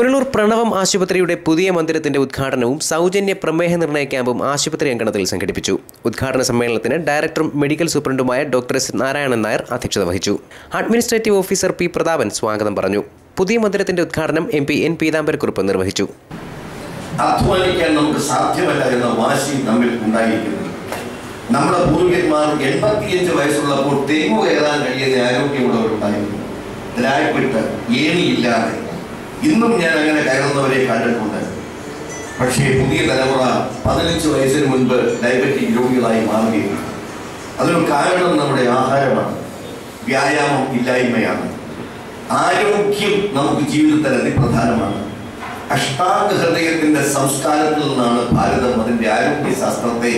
പുനലൂർ പ്രണവം ആശുപത്രിയുടെ പുതിയ മന്ദിരത്തിന്റെ ഉദ്ഘാടനവും സൗജന്യ പ്രമേഹ നിർണയ ക്യാമ്പും ആശുപത്രി അങ്കണത്തിൽ സംഘടിപ്പിച്ചു. ഉദ്ഘാടന സമ്മേളനത്തിന് ഡയറക്ടറും മെഡിക്കൽ സൂപ്രണ്ടുമായ ഡോക്ടർ എസ് നാരായണൻ നായർ അധ്യക്ഷത വഹിച്ചു. അഡ്മിനിസ്ട്രേറ്റീവ് ഓഫീസർ പി പ്രതാപൻ സ്വാഗതം പറഞ്ഞു. പുതിയ മന്ദിരത്തിന്റെ ഉദ്ഘാടനം MP N പീതാംബരക്കുറുപ്പ് നിർവഹിച്ചു. അധ്വാനിക്കാൻ നമുക്ക് സാധ്യമല്ല എന്ന വാശി നമ്മിൽ ഉണ്ടായിരിക്കുന്നു. നമ്മുടെ പൂർവികന്മാർ 85 വയസ്സുള്ളപ്പോൾ തെങ്ങു കയറാൻ കഴിയുന്ന ആരോഗ്യമുള്ളവരുണ്ടായിരുന്നു. ദ്രായപ്പെട്ട് ഏണിയില്ലാതെ ഇന്നും ഞാൻ അങ്ങനെ കയറുന്നവരെ കണ്ടിട്ടുണ്ട്. പക്ഷേ പുതിയ തലമുറ 15 വയസ്സിന് മുൻപ് ഡയബറ്റിക് രോഗികളായി മാറുകയാണ്. അതിന് കാരണം നമ്മുടെ ആഹാരമാണ്, വ്യായാമം ഇല്ലായ്മയാണ്. ആരോഗ്യം നമുക്ക് ജീവിതത്തിൽ അതിപ്രധാനമാണ്. അഷ്ടാംഗ ഹൃദയത്തിന്റെ സംസ്കാരത്തിൽ നിന്നാണ് ഭാരതം അതിൻ്റെ ആരോഗ്യശാസ്ത്രത്തെ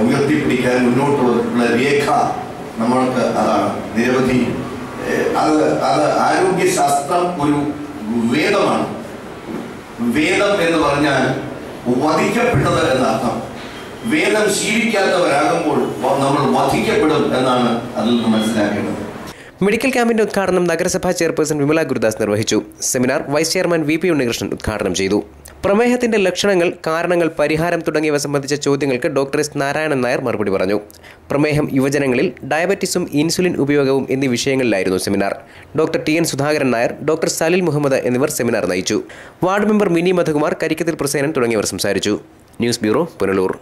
ഉയർത്തിപ്പിടിക്കാൻ മുന്നോട്ടുള്ള രേഖ നമ്മൾക്ക് അതാണ്. നിരവധി അത് ആരോഗ്യശാസ്ത്രം ഒരു വേദമാണ്. വേദം എന്ന് പറഞ്ഞാൽ വധിക്കപ്പെട്ടത് എന്നർത്ഥം. വേദം ശീലിക്കാത്തവരാകുമ്പോൾ നമ്മൾ വധിക്കപ്പെടും എന്നാണ് അതിൽ നിന്ന് മനസ്സിലാക്കേണ്ടത്. മെഡിക്കൽ ക്യാമ്പിന്റെ ഉദ്ഘാടനം നഗരസഭാ ചെയർപേഴ്സൺ വിമല ഗുരുദാസ് നിർവഹിച്ചു. Seminar vice chairman VP Unnikrishnan ഉദ്ഘാടനം ചെയ്തു. പ്രമേഹത്തിന്റെ ലക്ഷണങ്ങൾ, കാരണങ്ങൾ, പരിഹാരം തുടങ്ങിയവ സംബന്ധിച്ച ചോദ്യങ്ങൾക്ക് ഡോക്ടർ എസ് നാരായണൻ നായർ മറുപടി പറഞ്ഞു. പ്രമേഹം, യുവജനങ്ങളിൽ ഡയബറ്റിസും ഇൻസുലിൻ ഉപയോഗവും എന്നീ വിഷയങ്ങളിലായിരുന്നു seminar. Doctor TN Sudhakaran Nair, doctor Salil Muhammad എന്നിവർ സെമിനാർ നയിച്ചു. വാർഡ് മെമ്പർ മിനി മധുകുമാർ, കരിക്കത്തിൽ പ്രസേനൻ തുടങ്ങിയവർ സംസാരിച്ചു. News bureau, Punalur.